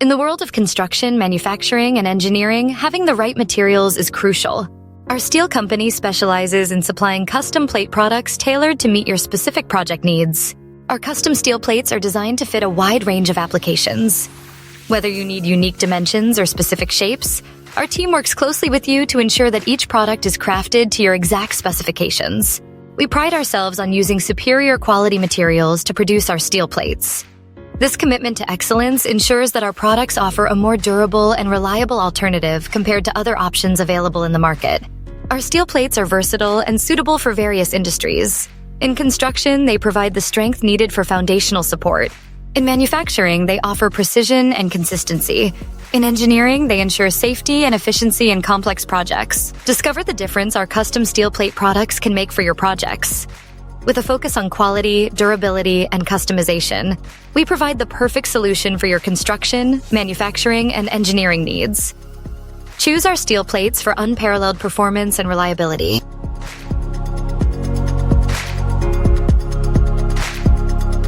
In the world of construction, manufacturing, and engineering, having the right materials is crucial. Our steel company specializes in supplying custom plate products tailored to meet your specific project needs. Our custom steel plates are designed to fit a wide range of applications. Whether you need unique dimensions or specific shapes, our team works closely with you to ensure that each product is crafted to your exact specifications. We pride ourselves on using superior quality materials to produce our steel plates. This commitment to excellence ensures that our products offer a more durable and reliable alternative compared to other options available in the market. Our steel plates are versatile and suitable for various industries. In construction, they provide the strength needed for foundational support. In manufacturing, they offer precision and consistency. In engineering, they ensure safety and efficiency in complex projects. Discover the difference our custom steel plate products can make for your projects. With a focus on quality, durability, and customization, we provide the perfect solution for your construction, manufacturing, and engineering needs. Choose our steel plates for unparalleled performance and reliability.